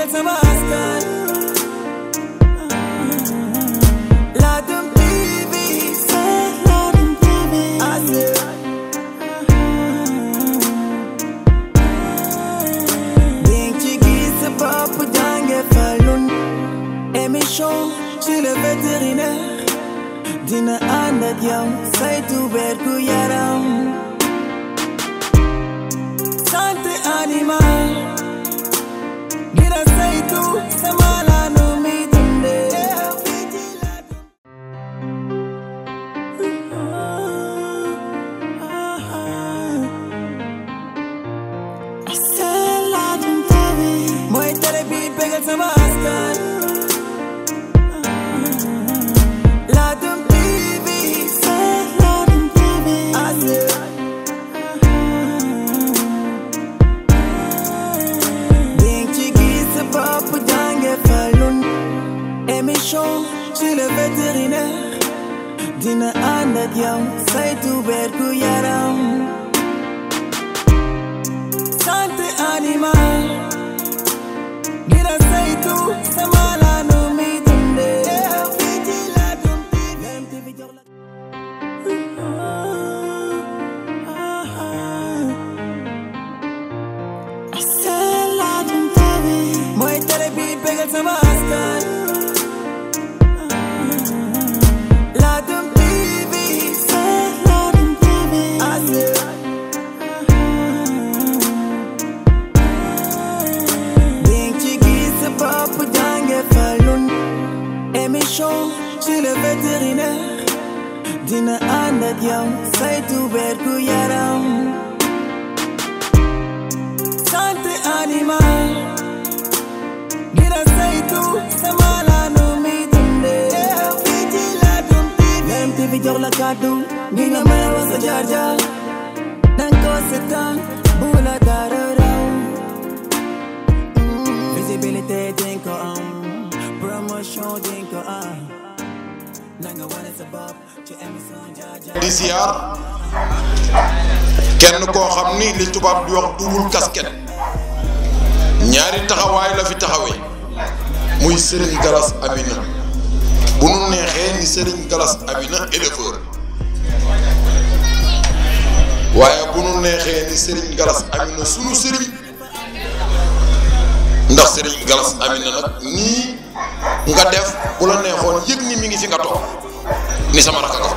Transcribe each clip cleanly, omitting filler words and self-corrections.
bégal sama askan. Ladoum TV, c'est Ladoum TV. Ding ci gis sa bopp jànge falun. Émission chez le vétérinaire. Dina ànd ak yow saytu wérgu yaram. Santé animal. Dina saytu sama la nu mi dundee. C'est Ladoum TV. Mooy télé bi bégal sama askan. Ladoum TV, c'est Ladoum TV. Ding ci gis sa bopp jànge falun. Émission chez le vétérinaire. Dina ànd ak yow saytu wérgu yaram. Santé animal. Dina saytu sama la nu mi dundee. C'est Ladoum TV. Mooy télé bi bégal sama askan. Ladoum TV, c'est Ladoum TV. Ding ci gis sa bopp jànge falun. Émission chez le vétérinaire. Dina ànd ak yow saytu wérgu yaram. Santé animal. Dina saytu sama la nu mi dundee. Fii ci Ladoum TV. Ladoum TV jox la kàddu ngi nga mën a wax sa jaar-jaar. Danga ko seetaan bu la dara raw. Visibilité dinga ko am. Promotion dinga ko am. Nanga wane sa bopp ci émission jaar-jaar. di siyaar kenn koo xam ni li tubaab di wax double casquette ñaari taxawaay la fi taxawee muy Serigne Gallas Amina bu nu neexee ni Serigne Gallas Amina éleveur waaye bu nu neexee ni Serigne Gallas Amina sunu Serigne ndax Serigne Gallas Amina nag nii nga def bu la neexoon yëg ni mi ngi fi nga toog ni sama rakk nga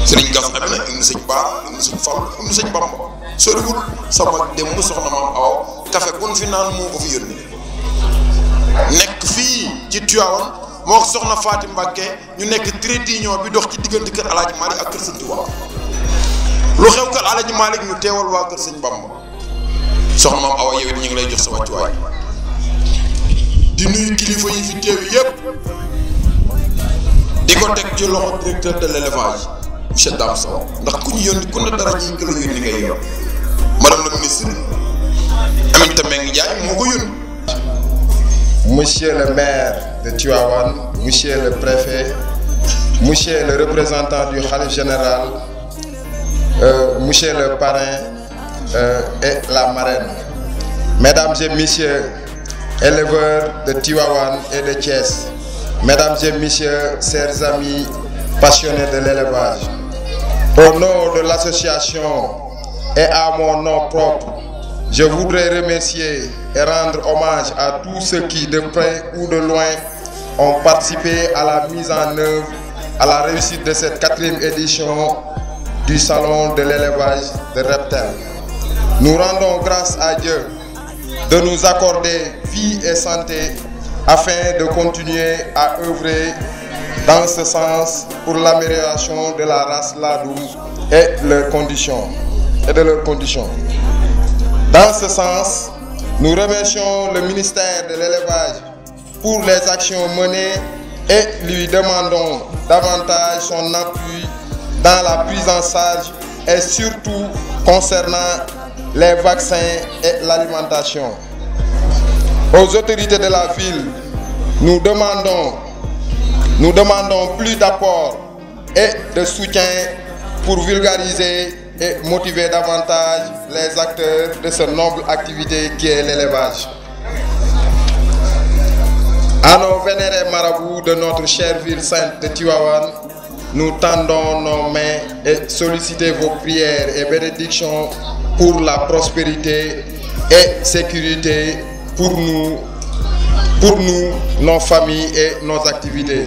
Serigne Gallas Amina indi sëñ Ba indi sëñ Fall indi sëñ Bamba soriwul sama dem mu soxna maam aw café bu nu fi naan moo ko fi yónni nekk fii ci Tivaouane moo ko soxna Fatim Mbacké ñu nekk trait d'union bi dox ci diggante kër Alaaji Malick ak kër sëñ Touba lu xew kër Alaaji Malick ñu teewal waa kër sëñ Bamba soxna maam awa yow it ñu ngi lay jox sa wàccuwaay di nuyu kilifa yi fi teew yépp di ko teg ci loxo directeur de l'élevage monsieur Dame Sow ndax ku ñu yónni ku ne dara ñi ngi la yónni ngay yor madame la ministre Aminata Mbengue Ndiaye moo ko yónni. Monsieur le maire de Tivaouane, monsieur le préfet, monsieur le représentant du khalife général, monsieur le parrain et la marraine, mesdames et messieurs éleveurs de Tivaouane et de Thiès, mesdames et messieurs, chers amis passionnés de l'élevage, au nom de l'association et à mon nom propre, je voudrais remercier et rendre hommage à tous ceux qui, de près ou de loin, ont participé à la mise en œuvre, à la réussite de cette 4e édition du Salon de l'élevage de Reptel. Nous rendons grâce à Dieu de nous accorder vie et santé afin de continuer à œuvrer dans ce sens pour l'amélioration de la race Ladoum et de leurs conditions. Dans ce sens, nous remercions le ministère de l'élevage pour les actions menées et lui demandons davantage son appui dans la prise en charge et surtout concernant les vaccins et l'alimentation. Aux autorités de la ville, nous demandons plus d'apport et de soutien pour vulgariser et motiver davantage les acteurs de cette noble activité qui est l'élevage. À nos vénérés marabouts de notre chère ville sainte de Tivaouane, nous tendons nos mains et sollicitons vos prières et bénédictions pour la prospérité et sécurité pour nous, nos familles et nos activités.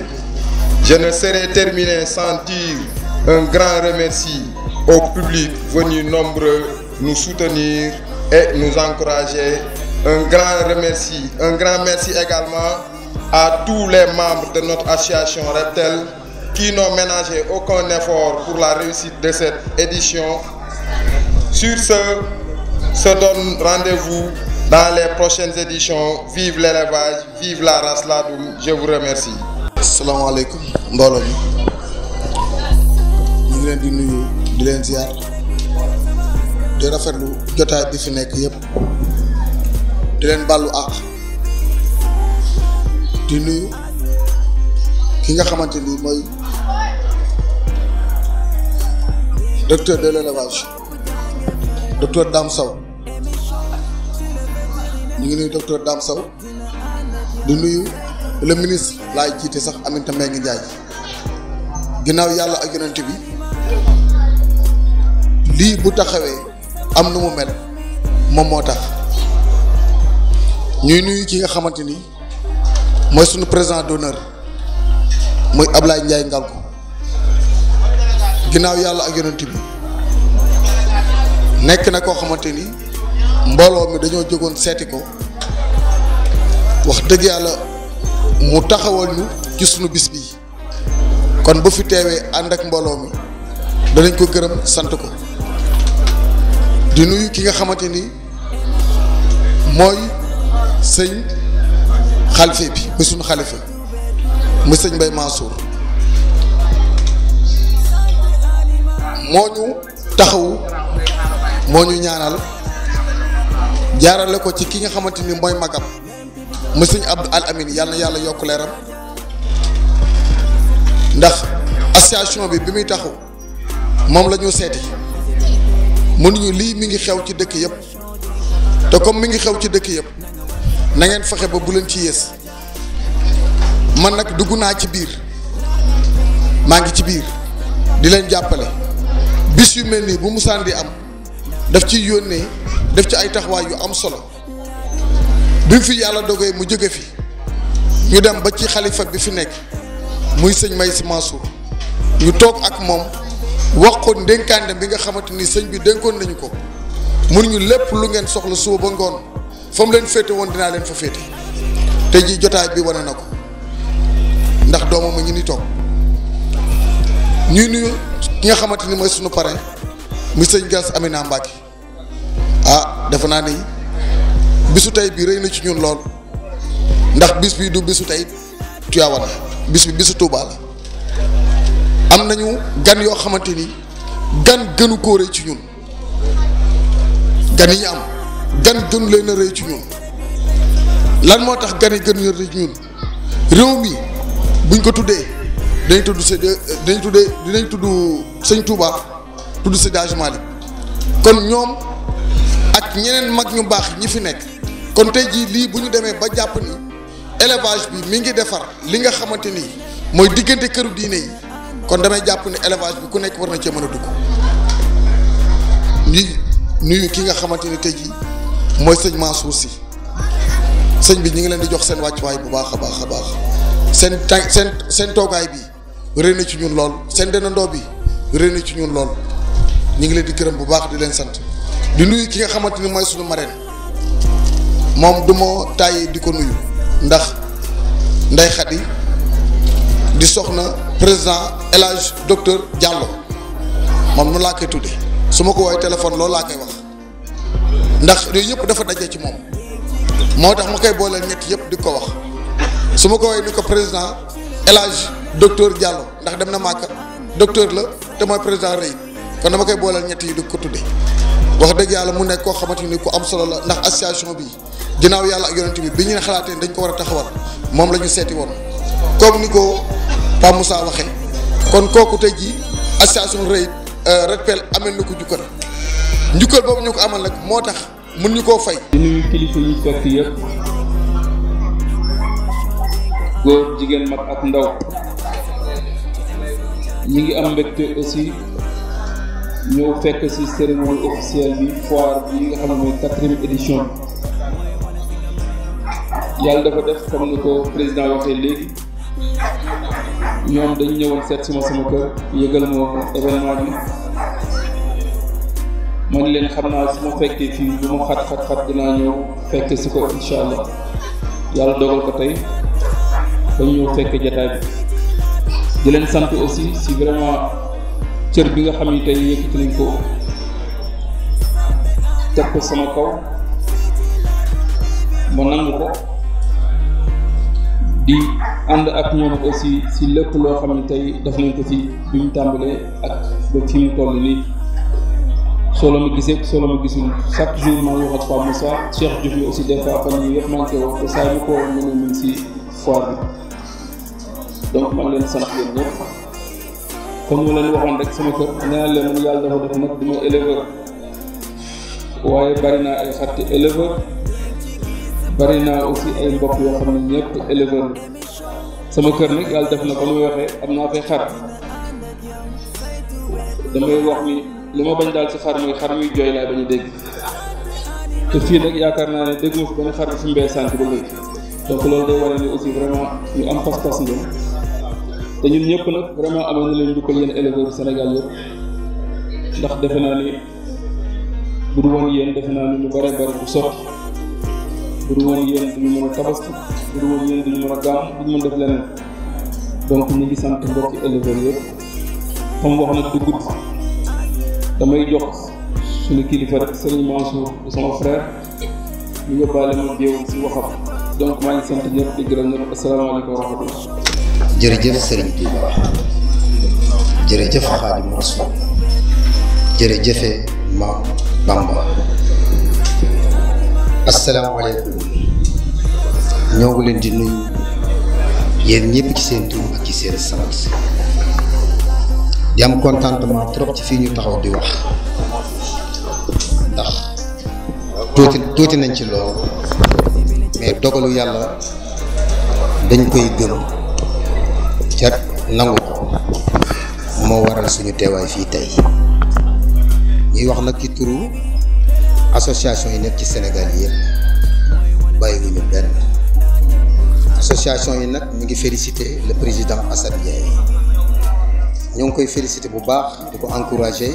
Je ne saurais terminer sans dire un grand remercie au public venu nombreux nous soutenir et nous encourager. Un grand merci également à tous les membres de notre association Reptel qui n'ont ménagé aucun effort pour la réussite de cette édition. Sur ce, se donne rendez-vous dans les prochaines éditions. Vive l'élevage, vive la race Ladoum. Je vous remercie. Assalamu alaikum mbooloo mi ñu ngi leen di nuyu di leen ziar di rafetlu jotaay bi fi nekk yëpp di leen bàllu àq di nuyu ki nga xamante ni mooy docteur de l'élevage docteur Dame Sow ñu ngi nuyu docteur Dame Sow di nuyu le ministre laay jiite sax Aminata Mbengue Ndiaye ginnaaw yàlla ak yonent bi lii bu taxawee am nu mu mel moom moo tax ñuy nuyu ki nga xamante ni mooy suñu président d'honneur muy Ablaye Ndiaye Ngalko ginnaaw yàlla ak yonent bi nekk na koo xamante ni mbooloo mi dañoo jógoon seeti ko wax dëgg yàlla mu taxawal ñu ci sunu bis bi kon bu fi teewee ànd ak mbooloo mi danañ ko gërëm sant ko di nuyu ki nga xamante ni mooy sëñ xalifa bi muy sunu xalifa muy sëñ Mbaye Mansour moo ñu taxawu moo ñu ñaanal jaarale ko ci ki nga xamante ni mooy magam mu sëñ Abdou Al Amin yàlla na yàlla yokk leeram ndax association bi muy taxaw moom la ñu seeti mënuñu lii mi ngi xew ci dëkk yëpp te comme mi ngi xew ci dëkk yëpp na ngeen fexe ba bu leen ci yées man nag dugg naa ci biir maa ngi ci biir di leen jàppale bis yu mel nii bu musaan di am daf ciy yónnee def ci ay taxawaay yu am solo bi mu fi yàlla dogee mu jóge fi ñu dem ba ci xalifa bi fi nekk muy sëñ Mbaye Sy Mansour ñu toog ak moom wax ko ndénkaande bi nga xamante ni sëñ bi dénkoon nañu ko mënuñu lépp lu ngeen soxla suba ba ngoon fa mu leen féete woon dinaa leen fa féete te ji jotaay bi wane na ko ndax doomam a ngi ni toog ñuy nuyu ki nga xamante ni mooy sunu parrain muy sëñ Gass Amina Mbacke ah defe naa ni bisu tey bi rëy na ci ñun lool ndax bis bi du bisu tey Tivaouane bis bi bisu Touba la am nañu gan yoo xamante ni gan gënu koo rëy ci ñun gan yi ñu am gan gënu leen a rëy ci ñun lan moo tax gan yi gënu leen a rëy ci ñun réew mi buñ ko tuddee dinañ tudd sëñ Touba tudd Seydi Hadji Malick kon ñoom ak ñeneen mag ñu baax ñi fi nekk kon tey jii lii bu ñu demee ba jàpp ni élevage bi mi ngi defar li nga xamante ni mooy diggante këru diine yi kon damay jàpp ni élevage bi ku nekk war na cee mën a dugg ñi nuyu ki nga xamante ni tey jii mooy sëñ Mansour Sy sëñ bi ñu ngi leen di jox seen wàccuwaay bu baax a baax a baax seen toogaay bi rëy na ci ñun lool seen dendandoo bi rëy na ci ñun lool ñu ngi leen di gërëm bu baax di leen sant di nuyu ki nga xamante ni mooy suñu marraine moom du ma tàyyi di ko nuyu ndax Ndeye Khady di soxna président El Hadj docteur Diallo moom nu laa koy tuddee su ma ko woowee téléphone loolu laa koy wax ndax yooyu yëpp dafa daje ci moom moo tax ma koy booleel ñett yëpp di ko wax su ma ko woowee ni ko président El Hadj docteur Diallo ndax dem na Màkka docteur la te mooy président rëy kon dama koy booleel ñett yi di ko tuddee wax dëgg yàlla mu nekk koo xamante ni ku am solo la ndax association bi ginnaaw yàlla ak yonent bi ñu ne xalaatee dañ ko war a taxawal moom la ñu seeti woon comme ni ko Pa Moussa waxee kon kooku tey jii association rëy Reptel amel na ko njukkal boobu ñu ko amal nag moo tax mun ñu koo fay. di nuyu kilifa yi fekk yëpp góor jigéen mag ak ndaw ñi ngi am mbégte aussi ñëw fekk ci cérémonie officielle bi foire bi nga xam ne mooy 4e édition yàlla dafa def comme ni ko président waxee léegi ñoom dañu ñëwoon seet si ma sama kër yëgal ma événement bi man leen xam naa su ma fekkee fii du ma xat dinaa ñëw fekk si ko incha allah yàlla dogal ko tey dañu ñëw fekk jataay bi di leen sant aussi si vraiment cër bi nga xam ni tey yëkkati nañ ko teg ko sama kaw ma nangu ko di ànd ak ñoom aussi si lépp loo xam ne tey def nañ ko ci bi ñu tàmbalee ak ba fi mu toll nii solo ma gisee solo ma gisul chaque jour maa ngi wax ak Pape Moussa Cheikh Diouf mi aussi des fois fan yii yëpp maa ngi koy wax te saa yu ko mën a mën si foire bi donc maa ngi leen sant yéen ñëpp comme ma leen waxoon rek sama kër nee naa leen man yàlla dafa def nag du ma éleveur waaye bari naa ay xaritu éleveur bari naa aussi ay mbokk yoo xam ne ñëpp éleveur sama kër nag yàlla def na ko muy waxee am naa fay xar damay wax ni li ma bañ daal ci xar muy xar muy jooy laay bañ a dégg te fii nag yaakaar naa ne dégg ma fi benn xar bi fi mbee sant ba léegi donc loolu day wane ni aussi vraiment ñu am pas-pas ngeen te ñun ñëpp nag vraiment amee na leen njukkal yéen éleveurs Sénégal yëpp ndax defe naa ni bu du woon yéen defe naa ni lu bare bare bu sotti bu du woon yéen duñu mën a tabaski bu du woon yéen duñu mën a gaam duñu mën def leneen donc ñu ngi sant mbokki éleveurs yëpp comme wax nag du gudd damay jox suñu kilifa rek Serigne Mansour sama frère ñu yóbbaale ma jéew si waxam donc maa ngi sant ñëpp di gërëm ñëpp asalaamaaleykum wa rahmatullah. jërëjëf Serigne Touba jërëjëf Xaadimu Rasuul jërëjëfe Maam Bamba asalaamaaleykum ñoo ngi leen di nuyu yéen ñëpp ci seen tur ak ci seen sant di am contentement trop ci fii ñu taxaw di wax ndax tuuti nañ ci loolu mais dogalu yàlla dañ koy gëm ca nangu ko moo waral suñu teewaay fii tey ñuy wax nag ci turu association yi nekk ci Sénégal yi yëpp bàyyiwuñu benn association yi nag ñu ngi féliciter le président Assane Ndiaye ñoo ngi koy féliciter bu baax di ko encourager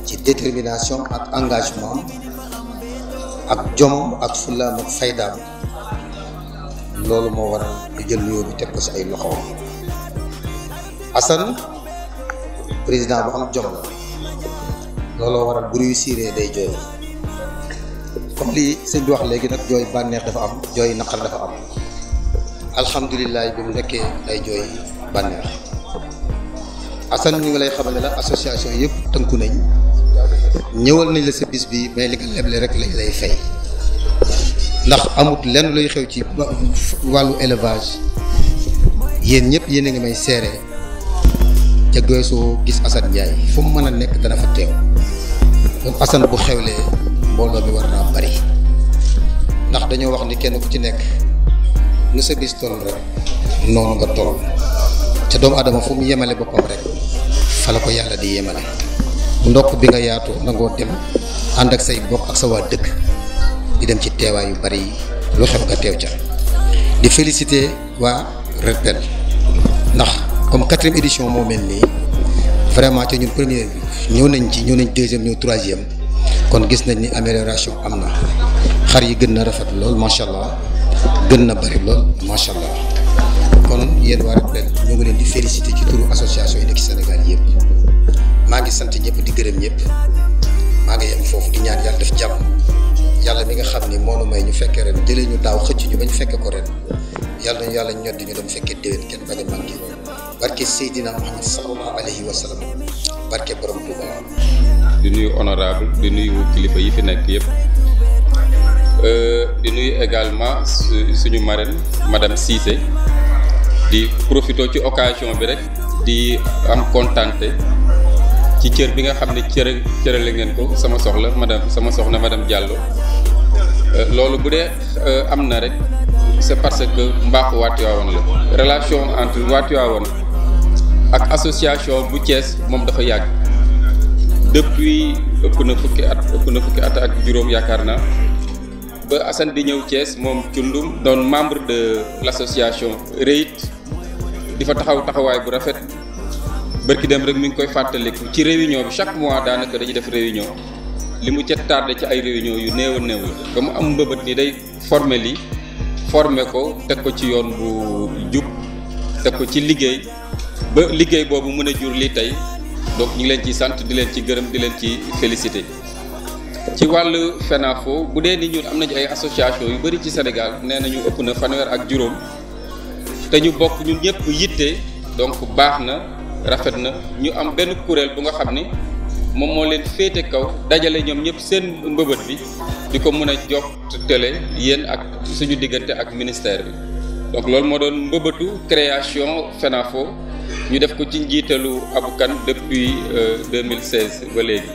ci détermination ak engagement ak jom ak fullaam ak faydaam loolu moo waral ñu jël nuyoo bi teg ko ci ay loxo Assane président bu am jom la looloo waral bu réussir day jooy comme lii sëñ bi wax léegi nag jooy bànneex dafa am jooy naqar dafa am alhamdulilah bi mu nekkee ay jooy bànneex Assane ñu ngi lay xamal ne la association yëpp tënku nañ ñëwal nañ la sa bis bi mais li nga leble rek lañ lay fay ndax amut lenn luy xew ci wàllu élevage yéen ñëpp yéen a ngi may seere ca Goyso gis Assane Ndiaye fu mu mën a nekk dana fa teew kon Assane bu xewlee mbooloo mi war naa bari ndax dañoo wax ni kenn ku ci nekk nu sa bis toll rek noonu nga toll ca doomu adama fu mu yemale boppam rek fa la ko yàlla di yemale ndokk bi nga yaatu nangoo dem ànd ak say bokk ak sa waa dëkk di dem ci teewaay yu bari lu xew nga teew ca di féliciter waa REPEL ndax comme 4e édition moo mel nii vraiment ca ñun première bi ñëw nañ 2e ñëw 3e kon gis nañ ni amélioration am na xar yi gën na rafet lool macha allah gën na bari lool macha allah kon yéen waa REPEL ñoo ngi leen di féliciter ci turu association yi nekk Sénégal yëpp maa ngi sant ñëpp di gërëm ñëpp maa ngi yem foofu di ñaan yàlla def jàmm yàlla mi nga xam ni moo nu may ñu fekkee ren jëlee ñu daaw xëcc ñu ba ñu fekke ko ren yàlla nañu yàlla ñoddi ñu dem fekkee déwén kenn bañ a manqué barke Seydina Muhammad sallallahu alayhi wa sallam barke borom Touba. di nuyu honorable di nuyu kilifa yi fi nekk yëpp di nuyu également suñu marraine madame Cissé di profité ci occasion bi rek di am contenté ci cër bi nga xam ne cërale ngeen ko sama soxna madame Diallo loolu bu dee am na rek c'est parce que mbaaxu waa Tivaouane la relation entre waa Tivaouane ak association bu Thiès moom dafa yàgg depuis ëpp na fukki at ak juróom yaakaar naa ba Assane di ñëw Thiès moom Cundum doon membre de l'association REIT di fa taxawaay bu rafet bërki dem rek mi ngi koy fàttaliku ci réunion bi chaque mois daanaka dañuy def réunion li mu ca tardé ci ay réunion yu néew a néew la ba mu am mbëbët ni day former ko teg ko ci yoon bu jub teg ko ci liggéey ba liggéey boobu mën a jur lii tey donc ñu ngi leen ci sant di leen ci gërëm di leen ci félicité ci wàllu FENAFO bu dee ni ñun am nañu ay association yu bëri ci Sénégal nee nañu ëpp na fanweer ak juróom te ñu bokk ñun ñëpp yitte donc baax na rafet na ñu am benn kuréel bu nga xam ni moom moo leen féete kaw dajale ñoom ñëpp seen mbëbët bi di ko mën a jottale yéen ak suñu diggante ak ministère bi donc loolu moo doon mbëbëtu création FENAFO ñu def ko ci njiitalu Aboukan depuis 2016 ba léegi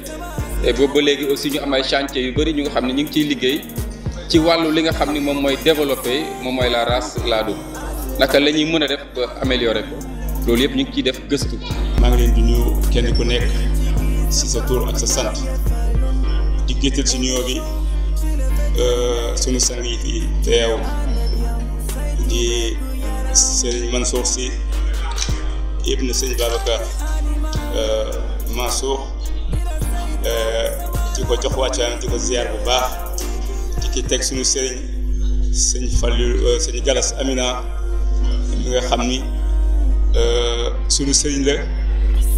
et boobu ba léegi aussi ñu am ay chantier yu bëri ñu nga xam ne ñu ngi ciy liggéey ci wàllu li nga xam ni moom mooy développer moom mooy la race laadum naka la ñuy mën a def ba améliorer ko loolu yëpp ñu ngi ciy def gëstu. maa ngi leen di nuyu kenn ku nekk ci sa tur ak sa sant di géttal ci nuyoo bi sunu sang yi fi teew di Serigne Mansour Sy ibn Serigne Babacar Mansour di ko jox wàccaam di ko ziar bu baax di ki teg sunu sëñ Fallou sëñ Galas Amina mi nga xam ni sunu sëriñ la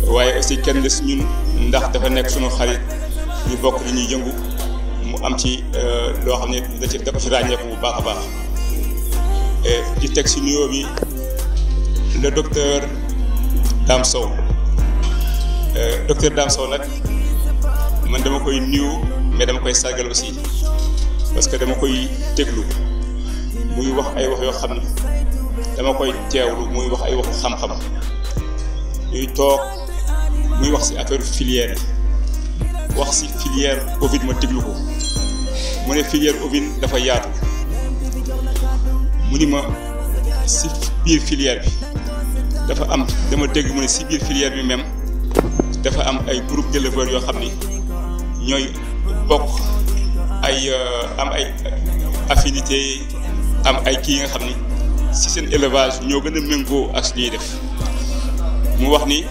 waaye aussi kenn la si ñun ndax dafa nekk sunu xarit ñu bokk li ñuy yëngu mu am ci loo xam ne da ko ci ràññeeku bu baax a baax di teg si nuyoo bi le docteur Dame Sow docteur Dame Sow nag man dama koy nuyu mais dama koy sargal aussi parce que dama koy déglu muy wax ay wax yoo xam ne dama koy teewlu muy wax ay waxu xam-xam ñuy toog muy wax ci affaire filière yi wax ci filière ovine ma déglu ko mu ne filière ovine dafa yaatu mu ni ma ci biir filière bi dafa am dama dégg mu ne ci biir filière bi même dafa am ay groupe d'éleveurs yoo xam ni ñooy bokk ay am ay affinité am ay kii yi nga xam ni ci seen élevage ñoo gën a méngoo ak li ñuy def mu wax ni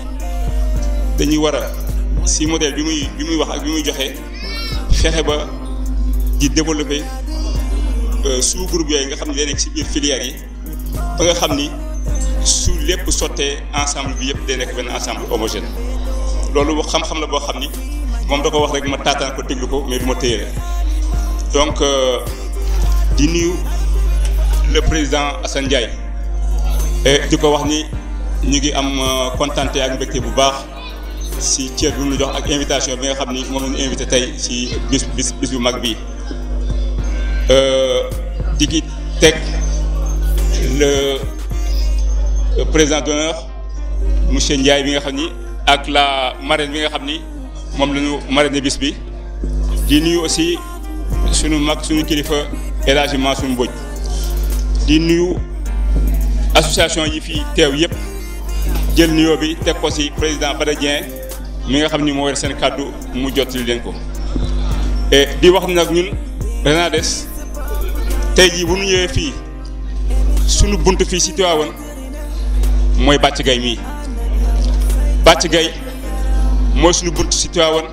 dañuy war a ci modèle bi muy wax ak bi muy joxe fexe ba di développer sous groupe yooyu nga xam ne day nekk ci biir filière yi ba nga xam ni su lépp sottee ensemble bi yëpp day nekk benn ensemble homogène loolu xam-xam la boo xam ni moom da ko wax rek ma taataan ko déglu ko mais du ma téye donc di nuyu le président Assane Ndiaye di ko wax ni ñu ngi am contenté ak mbégte bu baax ci cër bi mu jox ak invitation bi nga xam ni moom la ñu invité tey ci bis bu mag bii di ki teg le président d'honneur monsieur Ndiaye bi nga xam ni ak la marraine bi nga xam ni moom la ñu marraine bis bi di nuyu aussi sunu mag sunu kilifa El Hadji Mansour Mbodj di nuyu association yi fi teew yëpp jël nuyoo bi teg ko ci président Bada Dieng mi nga xam ni moo war seen kàddu mu jottali leen ko et di wax nag ñun Renades tey jii bu ñu ñëwee fii sunu buntu fii ci Tivaouane mooy Bàcc Gaye mii Bàcc Gaye mooy sunu buntu ci Tivaouane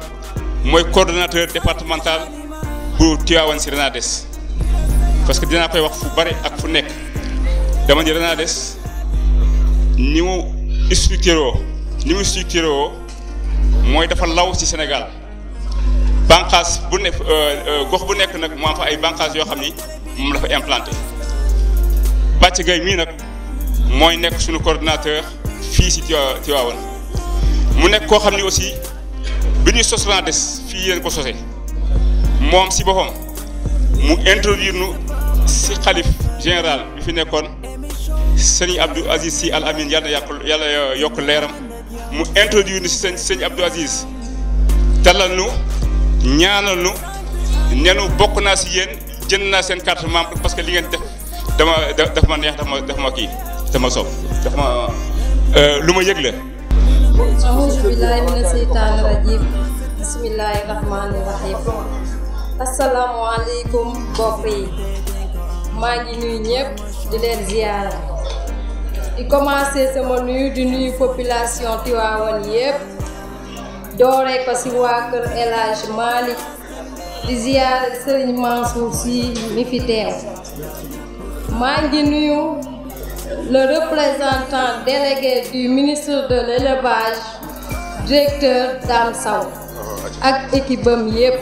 mooy coordonnateur départemental bu Tivaouane ci Renades parce que dinaa koy wax fu bari ak fu nekk dama ni Renades ni mu structuré woo mooy dafa law ci Sénégal bànqaas bu nekk gox bu nekk nag mu am fa ay bànqaas yoo xam ni moom dafa implanté Bàcc Gaye mii nag mooy nekk suñu coordinateur fii ci Tivaouane mu nekk koo xam ni aussi bi ñuy sos Renades fii leen ko sose moom ci boppam mu introduire nu ci xalif général bi fi nekkoon sëñ Abdou Aziz Sy Al Amin yàlla yokk leeram mu introduire nu ci sëñ Abdou Aziz dalal nu ñaanal nu nenu bokk naa ci yéen jënd naa seen carte membre parce que li ngeen def daf ma neex daf ma kii daf ma sopp daf ma lu ma yëg la. auzu billaahi mina seytaani rajiim bismillaahi rahmaani rahiim asalaamaaleykum mbokk yi maa ngi nuyu ñëpp di leen ziyaara di commencer sama nuyu di nuyu population Tivaouane yëpp dooree ko ci waa kër El Hadj Malick di ziyaara Serigne Mansour Sy mi fi teew maa ngi nuyu le représentant délégué du ministre de l'élevage directeur Dame Sow ak équipe am yëpp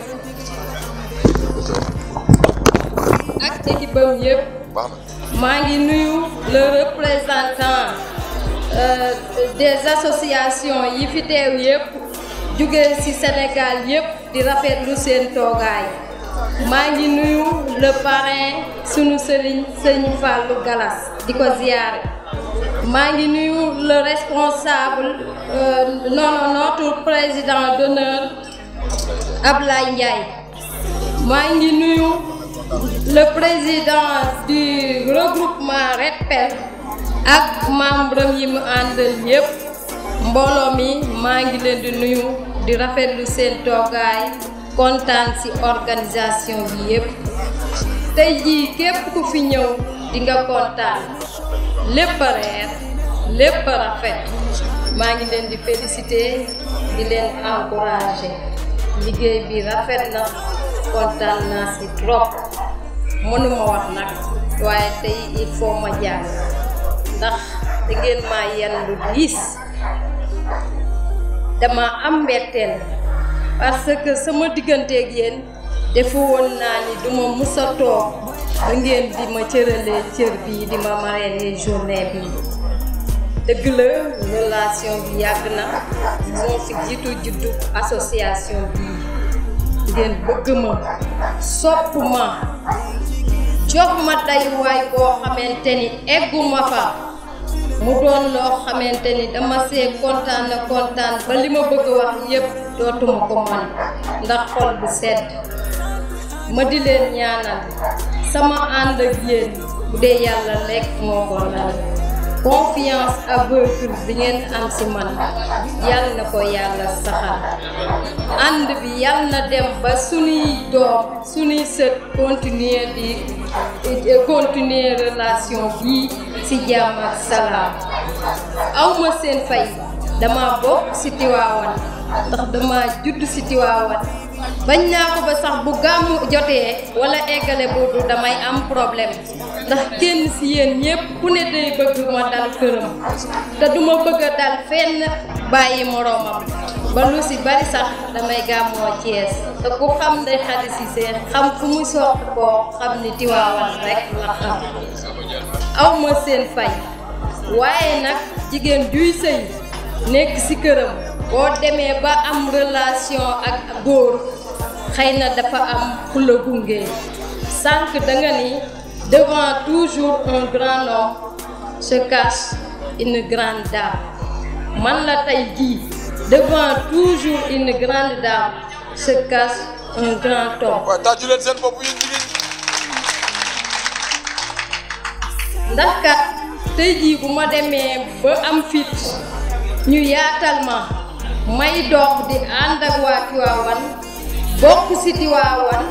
maa ngi nuyu le représentant des associations yi fi teew yëpp jóge ci Sénégal yëpp di rafetlu seen toogaay maa ngi nuyu le parrain sunu sëriñ sëñ Fallou Galas di ko ziyaare maa ngi nuyu le responsable notre président d'honneur Ablaye Ndiaye maa ngi nuyu le président du regroupement REDPEL ak membre yi mu àndal yépp mbooloo mi maa ngi leen di nuyu di rafetlu seen toogaay kontaan ci organisation bi yépp tey jii képp ku fi ñëw di nga kontaan lépp a reer lépp a rafet maa ngi leen di féliciter di leen encourager liggéey bi rafet na kontaan naa ci trop mënuma wax nag waaye tey il faut ma jàng ndax da ngeen maa yenn lu diis dama am mbetteel parce que sama digganteeg yéen defu woon naa ni duma musa toog ba ngeen di ma cëralee cër bii di ma marrainer journée bi dëgg la relation bi yàgg na moo fi jiitu juddu association bi ngeen bëgg ma sopp ma jox ma day waay boo xamante ni egguma fa mu doon loo xamante ni dama see kontaan ba li ma bëgg wax yépp dootuma ko man ndax xol bu sedd ma di leen ñaanal sama ànd ak yéen bu dee yàlla lekk moo ko lal confiance aveugle bi ngeen am ci man yàlla na ko yàlla saxal ànd bi yàlla na dem ba suñuy doom suñuy sët continuer relation bii ci jàmm ak salaam awma seen fay dama bokk ci Tivaouane ndax dama judd ci Tivaouane bañ naa ko ba sax bu gàmmu jotee wala eggale boobu damay am problème ndax kenn ci yéen ñépp ku ne day bëgg ma dal këram te duma bëgg a dal fenn bàyyi moroomam ba lu ci bari sax damay gàmmoo Thiès te ku xam Ndeye Khady Cissé xam fu mu soq koo xam ni Tivaouane rek la xam awma seen fay waaye nag jigéen juy sëy nekk ci këram boo demee ba am relation ak góor xëy na dafa am ku la gunge sànq danga ni devant toujours un grand homme se cache une grande dame man la tey jii devant toujours une grande dame se cache un grand homme. waaw tàccu leen seen bopp yéen jigéen ndax kat tey jii bu ma demee ba am fit ñu yaatal ma may dox di ànd ak waa Tivaouane bokk ci Tivaouane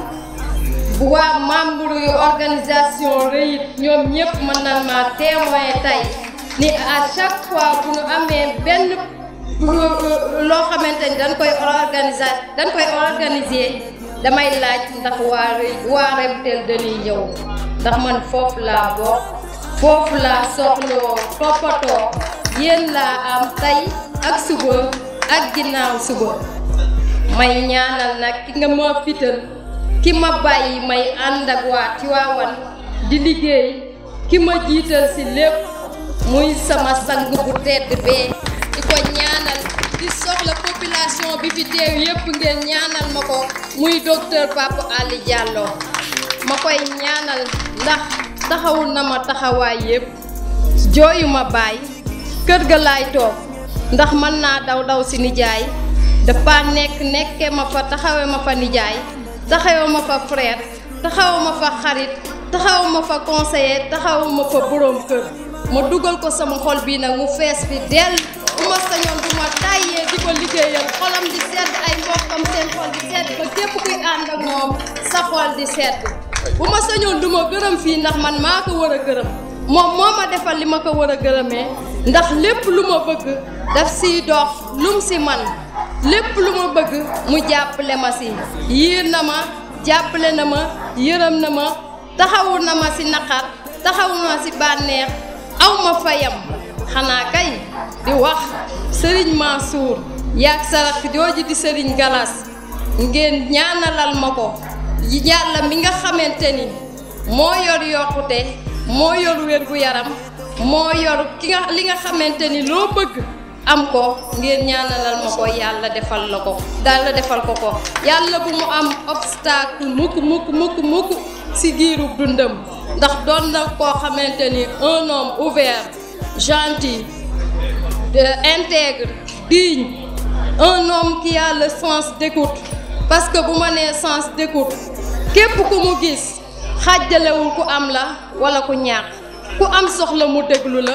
bu waa membre yu organisation rëyit ñoom ñëpp mën na ma témoin tey ni à chaque fois bu ñu amee benn loo xamante ni dañ koy organiser damay laaj ndax waa REDPEL dañuy ñëw ndax man foofu laa bokk foofu laa soxloo toppatoo yéen laa am tey ak suba ak ginnaaw suba may ñaanal nag ki nga ma fital ki ma bàyyi may ànd ak waa Tivaouane di liggéey ki ma jiital ci lépp muy sama sang bu tedd bee di ko ñaanal di soxla population bi fi teew yépp ngeen ñaanal ma ko muy docteur Papa Ali Diallo ma koy ñaanal ndax taxawul na ma taxawaay yépp jooyu ma baay kër ga laay toog ndax mën naa daw ci nijaay dafa nekke ma fa taxawe ma fa nijaay taxawe ma fa frère taxawe ma fa xarit taxawuma fa conseiller taxawuma fa borom kër ma dugal ko sama xol bii nag mu fees fi dell bu ma sañoon du ma tàyyee di ko liggéeyal xolam di sedd ay mbokkam seen xol di sedd ba képp kuy ànd ak moom sa xol di sedd bu ma sañoon du ma gërëm fii ndax man maa ko war a gërëm moom moo ma defal li ma ko war a gërëmee ndax lépp lu ma bëgg daf siy dox lum si man lépp lu ma bëgg mu jàppale ma si yiir na ma jàppale na ma yërëm na ma taxawu na ma si naqar taxawu na ma si bànneex aw ma fayam xanaa kay di wax Serigne Mansour yaag sarak jooju di Serigne Galas ngeen ñaanalal ma ko yàlla mi nga xamante ni moo yor yokkute moo yor wér-gu-yaram moo yor li nga xamante ni loo bëgg am ko ngeen ñaanalal ma ko yàlla defal la ko yàlla defal ko ko yàlla bu mu am obstacle mukk si giiru dundam ndax doon na koo xamante ni un homme ouvert gentil intègre digne un homme qui a le sens d'écoute parce que bu ma nee sens d'écoute képp ku mu gis xàjjalewul ku am la wala ku ñàkk ku am soxla mu déglu la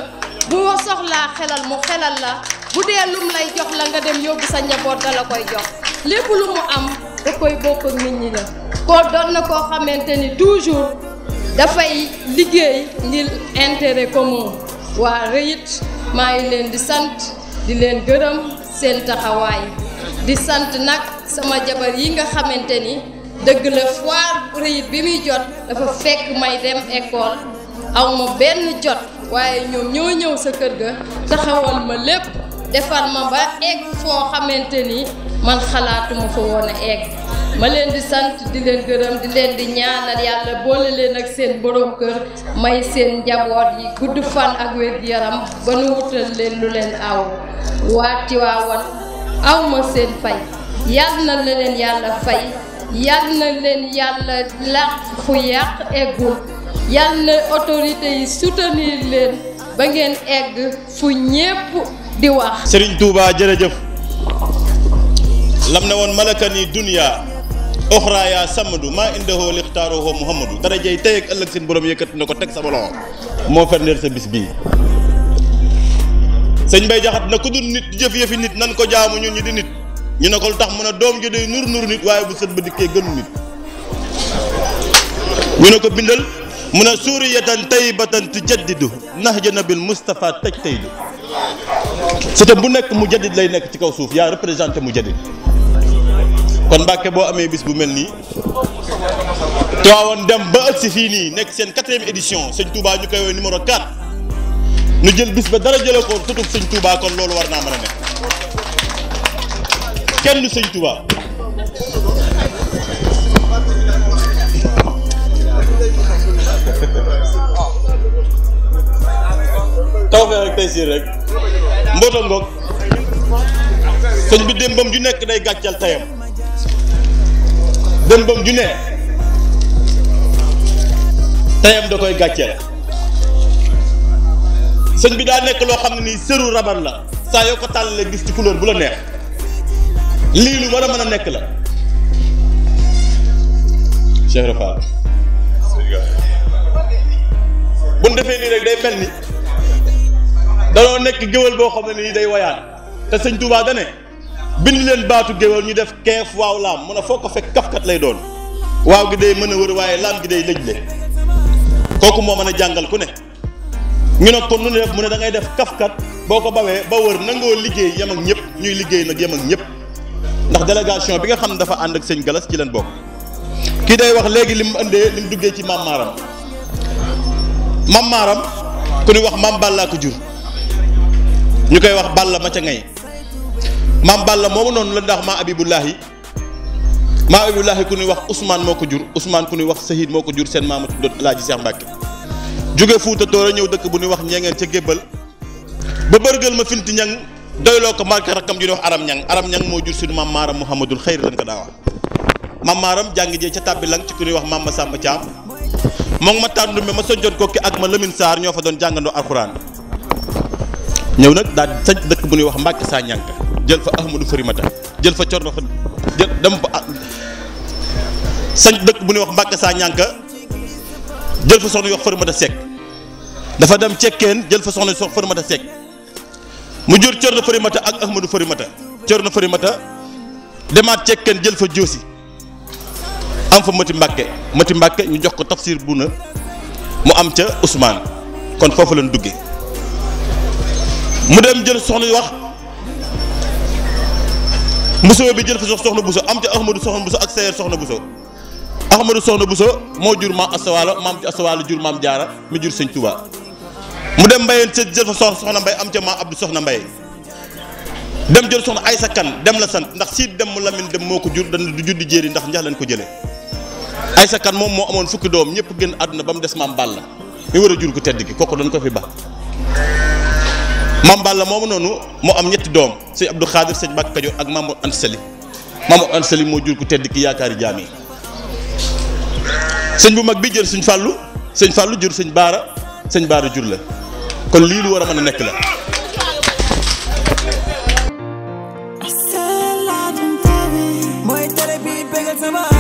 bu soxlaa xelal mu xelal la bu dee lum lay jox la nga dem yóbbu sa njaboot da la koy jox lépp lu mu am da koy bokk ak nit ñi la koo doon na koo xamante ni toujours dafay liggéey ngir intérêt commun waa Reit maa ngi leen di sant di leen gërëm seen taxawaay di sant nag sama jabar yi nga xamante ni dëgg la foire Reit bi muy jot dafa fekk may dem école aw ma benn jot waaye ñoom ñoo ñëw sa kër ga taxawal ma lépp defal ma ba egg foo xamante ni man xalaatuma fa woon a egg ma leen di sant di leen gërëm di leen di ñaanal yàlla boole leen ak seen borom kër may seen njaboot yi gudd fan ak wér-gu-yaram ba nu wutal leen lu leen aw waa Tiwaawan aw ma seen fay yal na leen yàlla fay yal na leen yàlla làq fu yàq eggul yal na autorité yi soutenir leen ba ngeen egg fu ñépp di wax. Serigne Touba jërëjëf lam ne woon malakani dunya oxra yaa samadu maa indahoo lixtaaroo Muhammadu dara jey tey ak ëllëg seen borom yëkkati na ko teg sama loxo moo ferndeel sa bis bii. sëñ Bay Jaxat na ku dul nit jëf yëfi nit nan ko jaamu ñun ñi di nit ñu ne ko lu tax mun a doom ji day nur nit waaye bu sët ba dikkee gënu nit ñu ne ko bindal mun a suuriyatan tayyibatan tujaddidu nahja nabil Mustafa taj taydu sëtam bu nekk mu jaddid lay nekk ci kaw suuf yaa représenté mu jaddid kon Mbàkke boo amee bis bu mel nii Tiwaawan dem ba ëgsi fii nii nekk seen 4e édition sëñ Touba ñu koy woowee numéro 4 nu jël bis ba dara jëlee ko tutub sëñ Touba kon loolu war naa mën a nekk kenn sëñ Touba taw fee rek tey siir rek mboota ngoog sëñ bi démbam ju nekk day gàccal tayam démbam ju ne tayam da koy gàcceel sëñ bi daa nekk loo xam ne nii sëru rabar la saa yoo ko tàllalee gis ci couleur bu la neex lii lu war a mën a nekk la Cheikh Rafa bu ñu defee nii rek day mel ni danoo nekk géwél boo xam ne nii day woyaan te sëñ Touba da ne bind leen baatu géwél ñu def keef waaw laam mun a foo ko fekk kafkat lay doon waaw gi day mën a wër waaye laam gi day lëj le kooku moo mën a jàngal ku ne ñu ne kon nu ne def mu ne da ngay def kafkat boo ko bawee ba wër nangoo liggéey yem ak ñëpp ñuy liggéey nag yem ak ñëpp ndax délégation bi nga xam ne dafa ànd ak sëñ Galas ci leen bokk kii day wax léegi li mu indee li mu duggee ci maam Maaram maam Maaram ku ñuy wax maam Balla ko jur ñu koy wax Balla ma ca ngay maam Balla moomu noonu la ndax maa Abibullahi ku ñuy wax Ousmane moo ko jur Ousmane ku ñuy wax Sahid moo ko jur seen maama tuddoon El Hadji Cheikh Mbacke jóge Fuuta Tooro ñëw dëkk bu ñuy wax ñeengeen ca Gébbal ba bërgël ma finti ñang doyloo ko marka rakkam ju ñuy wax aram ñang moo jur suñu maam Maaram Mouhamadul Xayri lañ ko daa wax maam Maaram jàng jee ca tàbbi lang ci ku ñuy wax maam Masamba Thiam moom ma tàndumbe ma soñjoon kokki ak ma Lamine Sarr ñoo fa doon jàngandoo alxuraan ñëw nag daal sañ dëkk bu ñuy wax Mbàkke saa ñànk jël fa Ahmadou Farimata jël fa Corno fa jël dem fa sañ dëkk bu ñuy wax Mbàkke saa ñànk jël fa soxna yox Farimata Seck dafa dem cekkeen jël fa soxna yox Farimata Seck mu jur Cerno Farimata ak Ahmadou Farimata Cerno Farimata demaat cekkeen jël fa Joosi am fa Mati Mbàkke ñu jox ko Tafsir Buna mu am ca Ousmane kon foofu lañ duggee mu dem jël soxna yu wax Bousso bi jël fa soxna Bousso am ca Ahmadou soxna Bousso ak Seyer soxna Bousso Ahmadou soxna Bousso moo jur maam Astawaalo maam ci Astawaalo jur maam Jaara mi jur Sëñ Tuubaa mu dem Mbayeen jël fa soxna Mbay am ca maam Abdou soxna Mbay dem jël soxna Aysa Kan dem la sant ndax siit dem mu Lamin dem moo ko jur dana du juddi jéeri ndax njax lañ ko jële Aysa Kan moom moo amoon fukki doom ñëpp génn àdduna ba mu des maam Balla mi war a jur ko tedd gi kooku dañ ko fi ba maam Balla moomu noonu moo am ñetti doom sëñ Abdou Khadir sëñ Mbàkke Kajoor ak Mamadou Anta Sali Mamadou Anta Sali moo jur ko tedd ki yaakaari jaam yi sëñ bu mag bi jël sëñ Fàllu jur sëñ Baara jur la kon lii lu war a mën a nekk la mooy télé bi bégal sama